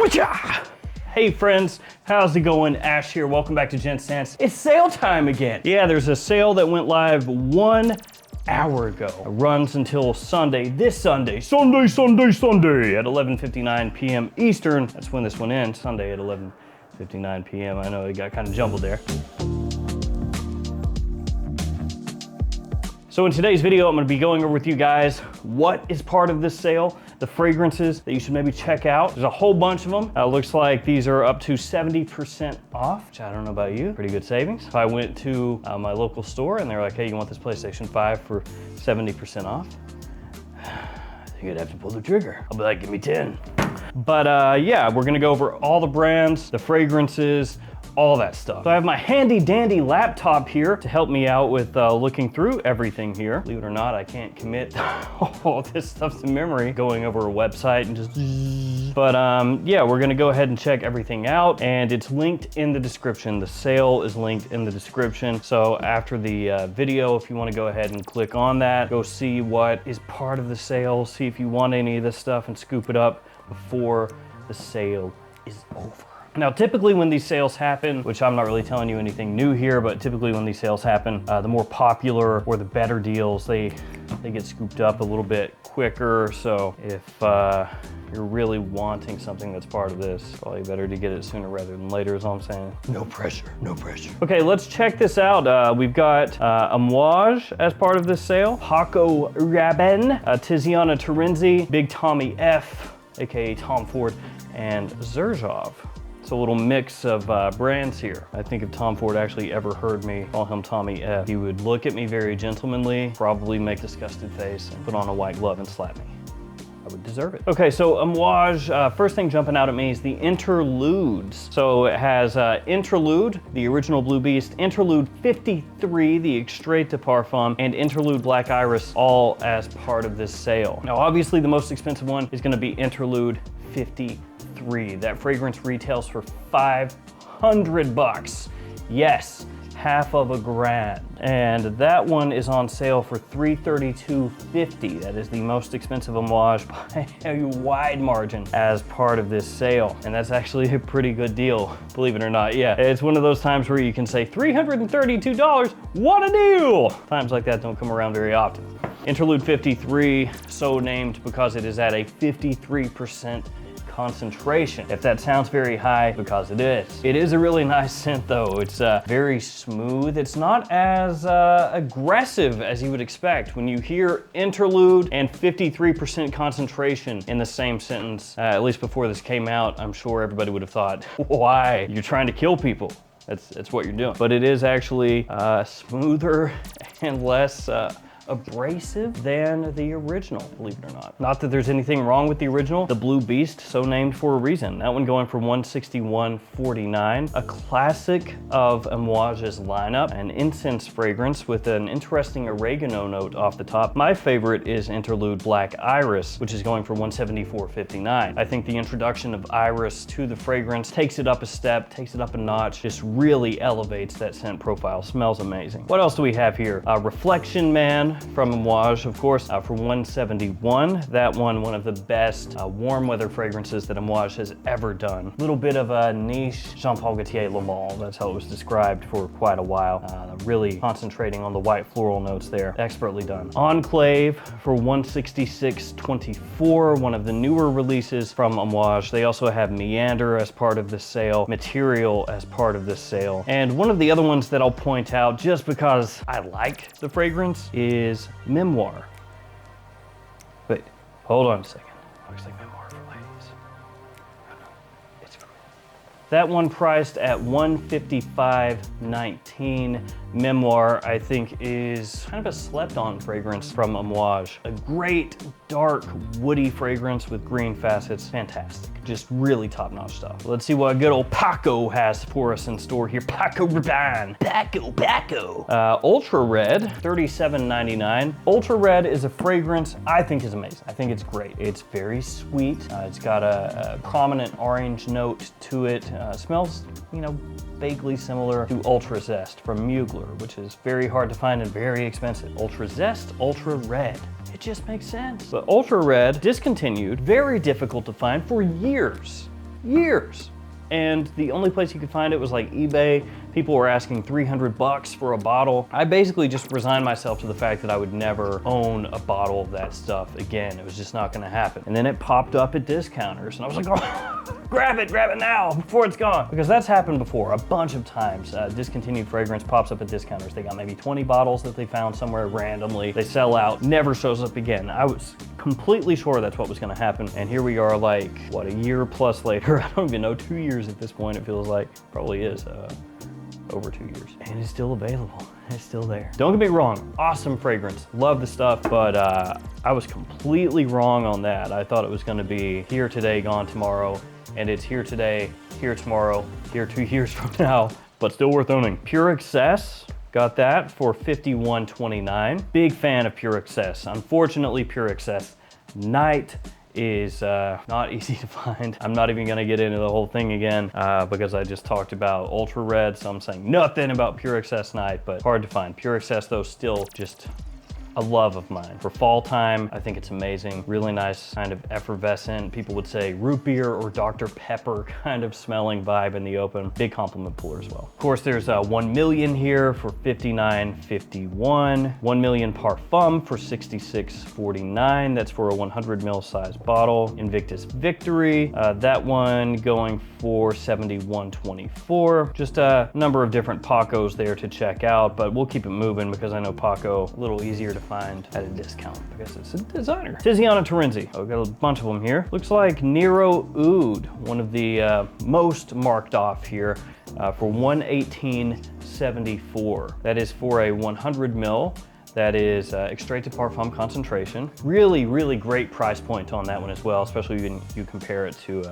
Hey friends, how's it going? Ash here, welcome back to Gents. It's sale time again. Yeah, there's a sale that went live 1 hour ago. It runs until Sunday, this Sunday, Sunday at 11:59 p.m. Eastern. That's when this one ends, Sunday at 11:59 p.m. I know it got kind of jumbled there. So in today's video, I'm gonna be going over with you guys what is part of this sale, the fragrances that you should maybe check out. There's a whole bunch of them. Looks like these are up to 70% off, which I don't know about you, pretty good savings. If I went to my local store and they're like, hey, you want this PlayStation 5 for 70% off? I think I'd have to pull the trigger. I'll be like, give me 10. But yeah, we're gonna go over all the brands, the fragrances, all that stuff. So I have my handy dandy laptop here to help me out with looking through everything here. Believe it or not, I can't commit all this stuff to memory, going over a website and just, but yeah, we're gonna go ahead and check everything out, and it's linked in the description. The sale is linked in the description. So after the video, if you wanna go ahead and click on that, go see what is part of the sale, see if you want any of this stuff and scoop it up before the sale is over. Now, typically when these sales happen, which I'm not really telling you anything new here, but typically when these sales happen, the more popular or the better deals, they get scooped up a little bit quicker. So if you're really wanting something that's part of this, probably better to get it sooner rather than later is all I'm saying. No pressure, no pressure. Okay, let's check this out. We've got Amouage as part of this sale, Paco Rabanne, Tiziana Terenzi, Big Tommy F, AKA Tom Ford, and Xerjoff. It's a little mix of brands here. I think if Tom Ford actually ever heard me call him Tommy F, he would look at me very gentlemanly, probably make a disgusted face, and put on a white glove and slap me. I would deserve it. Okay, so Amouage, first thing jumping out at me is the interludes. So it has Interlude, the original Blue Beast, Interlude 53, the Extrait de Parfum, and Interlude Black Iris, all as part of this sale. Now, obviously the most expensive one is gonna be Interlude 53. That fragrance retails for $500. Yes, half of a grand. And that one is on sale for $332.50. That is the most expensive Amouage by a wide margin as part of this sale. And that's actually a pretty good deal, believe it or not. Yeah, it's one of those times where you can say $332, what a deal! Times like that don't come around very often. Interlude 53, so named because it is at a 53% concentration. If that sounds very high, because it is. It is a really nice scent though. It's very smooth. It's not as aggressive as you would expect. When you hear interlude and 53% concentration in the same sentence, at least before this came out, I'm sure everybody would have thought, why? You're trying to kill people. That's what you're doing. But it is actually smoother and less abrasive than the original, believe it or not. Not that there's anything wrong with the original. The Blue Beast, so named for a reason. That one going for $161.49. A classic of Amouage's lineup, an incense fragrance with an interesting oregano note off the top. My favorite is Interlude Black Iris, which is going for $174.59. I think the introduction of Iris to the fragrance takes it up a step, takes it up a notch, just really elevates that scent profile. Smells amazing. What else do we have here? Reflection Man from Amouage, of course, for $171. That one of the best warm weather fragrances that Amouage has ever done. A little bit of a niche Jean Paul Gaultier Le Male, that's how it was described for quite a while. Really concentrating on the white floral notes there. Expertly done. Enclave for $166.24, one of the newer releases from Amouage. They also have Meander as part of this sale, Material as part of this sale. And one of the other ones that I'll point out, just because I like the fragrance, is Memoir. Wait, hold on a second. Looks like Memoir for ladies. Oh, no, it's for men. That one priced at $155.19. Memoir, I think, is kind of a slept-on fragrance from Amouage. A great, dark, woody fragrance with green facets. Fantastic. Just really top-notch stuff. Let's see what good old Paco has for us in store here. Paco Rabanne. Paco. Ultra Red, $37.99. Ultra Red is a fragrance I think is amazing. I think it's great. It's very sweet. It's got a prominent orange note to it. Smells, you know, vaguely similar to Ultra Zest from Mugler, which is very hard to find and very expensive. Ultra Zest, Ultra Red. It just makes sense. But Ultra Red, discontinued, very difficult to find for years. years. And the only place you could find it was like eBay. People were asking 300 bucks for a bottle. I basically just resigned myself to the fact that I would never own a bottle of that stuff again. It was just not gonna happen. And then it popped up at discounters and I was like, oh, grab it now before it's gone. Because that's happened before a bunch of times. Discontinued fragrance pops up at discounters. They got maybe 20 bottles that they found somewhere randomly. They sell out, never shows up again. I was completely sure that's what was gonna happen. And here we are like, what, a year plus later? I don't even know, 2 years at this point, it feels like. Probably is. Over 2 years. And it's still available. It's still there. Don't get me wrong, awesome fragrance. Love the stuff, but I was completely wrong on that. I thought it was gonna be here today, gone tomorrow, and it's here today, here tomorrow, here 2 years from now, but still worth owning. Pure Excess, got that for $51.29. Big fan of Pure Excess. Unfortunately, Pure Excess Night is not easy to find. I'm not even gonna get into the whole thing again because I just talked about Ultra Red, so I'm saying nothing about Pure Excess Night, but hard to find. Pure Excess though, still just a love of mine. For fall time, I think it's amazing. Really nice, kind of effervescent, people would say root beer or Dr. Pepper kind of smelling vibe in the open. Big compliment puller as well. Of course, there's 1 million here for $59.51. 1 million Parfum for $66.49. That's for a 100 ml size bottle. Invictus Victory, that one going for $71.24. Just a number of different Pacos there to check out, but we'll keep it moving because I know Paco a little easier to find at a discount because it's a designer. Tiziana Terenzi. I've got a bunch of them here. Looks like Nero Oud, one of the most marked off here for $118.74. That is for a 100 ml. That is extrait de parfum concentration. Really, really great price point on that one as well, especially when you compare it to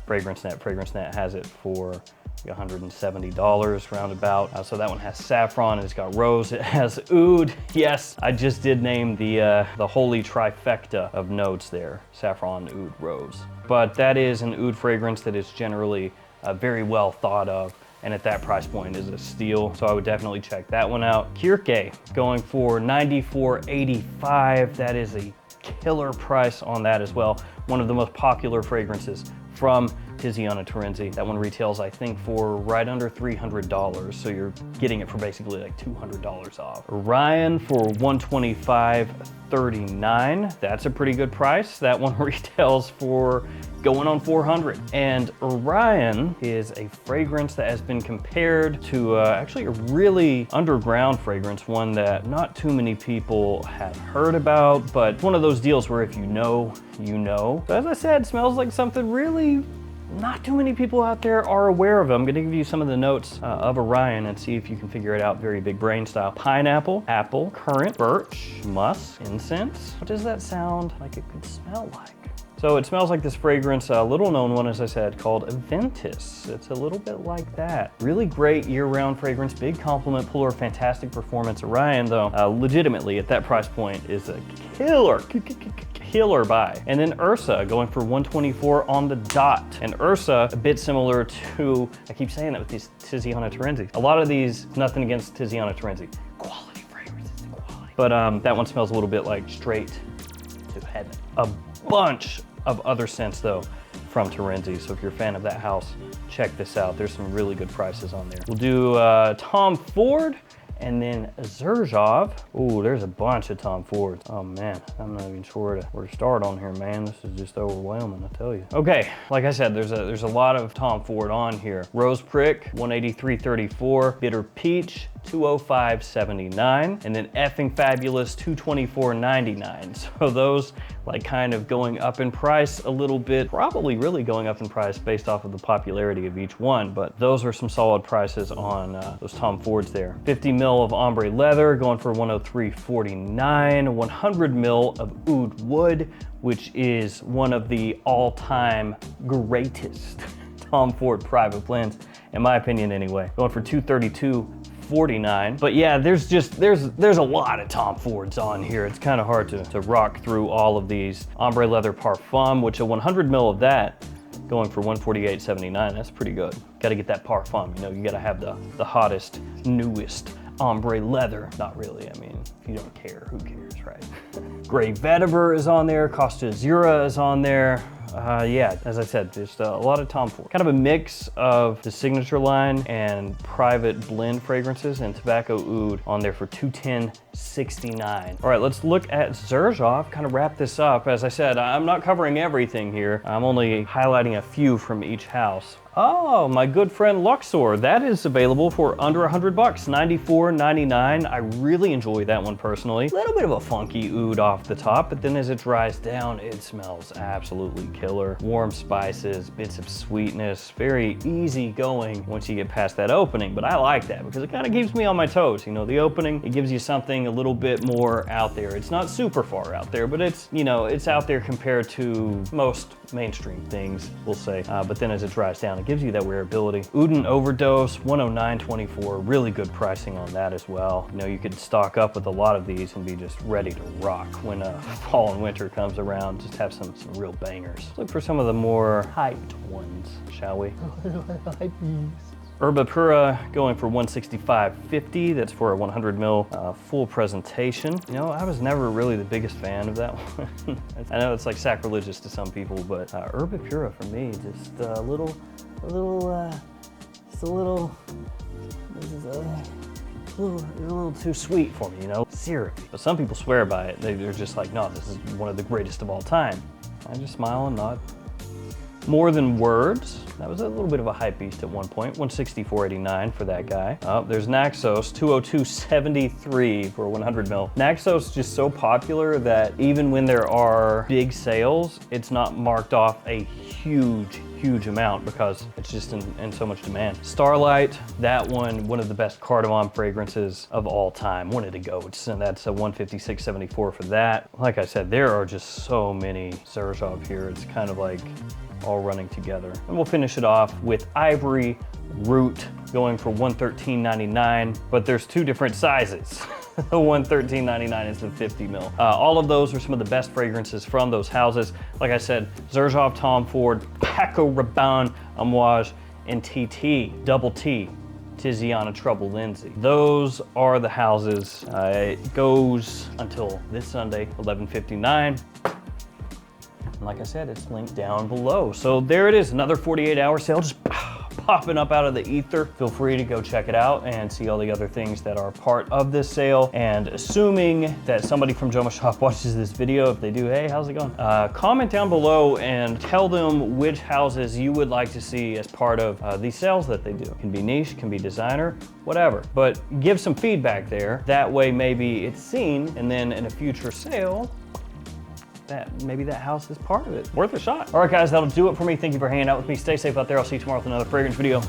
FragranceNet. FragranceNet has it for $170 roundabout. So that one has saffron, it's got rose, it has oud. Yes, I just did name the holy trifecta of notes there, saffron, oud, rose. But that is an oud fragrance that is generally very well thought of, and at that price point is a steal. So I would definitely check that one out. Kirke going for $94.85. That is a killer price on that as well. One of the most popular fragrances from Tiziana Terenzi. That one retails, I think, for right under $300. So you're getting it for basically like $200 off. Orion for $125.39. That's a pretty good price. That one retails for going on $400. And Orion is a fragrance that has been compared to actually a really underground fragrance, one that not too many people have heard about, but one of those deals where if you know, you know. So as I said, smells like something really not too many people out there are aware of. I'm gonna give you some of the notes of Orion and see if you can figure it out, very big brain style. Pineapple, apple, currant, birch, musk, incense. What does that sound like it could smell like? So it smells like this fragrance, a little known one, as I said, called Aventus. It's a little bit like that. Really great year-round fragrance, big compliment puller, fantastic performance. Orion though, legitimately at that price point is a killer buy. And then Ursa going for $124 on the dot. And Ursa, a bit similar to, I keep saying that with these Tiziana Terenzi. A lot of these, nothing against Tiziana Terenzi. Quality fragrances, quality. But that one smells a little bit like straight to heaven. A bunch of other scents though from Terenzi. So if you're a fan of that house, check this out. There's some really good prices on there. We'll do Tom Ford and then Xerjoff. Ooh, there's a bunch of Tom Fords. Oh man, I'm not even sure where to start on here, man. This is just overwhelming, I tell you. Okay, like I said, there's a lot of Tom Ford on here. Rose Prick, $183.34. Bitter Peach, $205.79, and then Effing Fabulous, $224.99. So those like kind of going up in price a little bit, probably really going up in price based off of the popularity of each one, but those are some solid prices on those Tom Fords there. 50 mil of ombre leather going for $103.49. 100 mil of oud wood, which is one of the all-time greatest Tom Ford private blends, in my opinion anyway, going for $232.49. But yeah, there's a lot of Tom Fords on here. It's kind of hard to rock through all of these. Ombre leather parfum, which a 100 mil of that going for $148.79. That's pretty good. Got to get that parfum, you know, you got to have the hottest, newest ombre leather. Not really, I mean, if you don't care, who cares, right? Grey Vetiver is on there, Costa Azura is on there. Yeah, as I said, just a lot of Tom Ford. Kind of a mix of the signature line and private blend fragrances, and tobacco oud on there for $210.69. All right, let's look at Xerjoff, kind of wrap this up. As I said, I'm not covering everything here. I'm only highlighting a few from each house. Oh, my good friend Luxor, that is available for under $100, $94.99. I really enjoy that one personally. A little bit of a funky oud off the top, but then as it dries down, it smells absolutely killer. Warm spices, bits of sweetness, very easy going once you get past that opening, but I like that because it kind of keeps me on my toes. You know, the opening, it gives you something a little bit more out there. It's not super far out there, but it's, you know, it's out there compared to most mainstream things, we'll say. But then as it dries down, it gives you that wearability. Oudin Overdose, $109.24. Really good pricing on that as well. You know, you could stock up with a lot of these and be just ready to rock when fall and winter comes around. Just have some real bangers. Let's look for some of the more hyped ones, shall we? Herba Pura going for $165.50. That's for a 100 ml full presentation. You know, I was never really the biggest fan of that one. I know it's like sacrilegious to some people, but Herba Pura for me, just a little too sweet for me, you know? Syrupy. But some people swear by it. They're just like, no, this is one of the greatest of all time. I just smile and nod. More Than Words. That was a little bit of a hype beast at one point. $164.89 for that guy. There's Naxos, $202.73 for a 100 ml. Naxos is just so popular that even when there are big sales, it's not marked off a huge amount because it's just in so much demand. Starlight, that one of the best cardamom fragrances of all time. One of the goats, and that's a $156.74 for that. Like I said, there are just so many Xerjoff here. It's kind of like all running together. And we'll finish it off with Ivory Root going for $113.99, but there's two different sizes. The $113.99 is the 50 ml. All of those are some of the best fragrances from those houses. Like I said, Xerjoff, Tom Ford, Paco Rabanne, Amouage, and TT, Double T, Tiziana Terenzi. Those are the houses. It goes until this Sunday, 11:59. And like I said, it's linked down below. So there it is, another 48-hour sale just popping up out of the ether. Feel free to go check it out and see all the other things that are part of this sale. And assuming that somebody from Joma Shop watches this video, if they do, hey, how's it going? Comment down below and tell them which houses you would like to see as part of these sales that they do. It can be niche, can be designer, whatever. But give some feedback there. That way maybe it's seen, and then in a future sale, maybe that house is part of it. Worth a shot. All right, guys, that'll do it for me. Thank you for hanging out with me. Stay safe out there. I'll see you tomorrow with another fragrance video.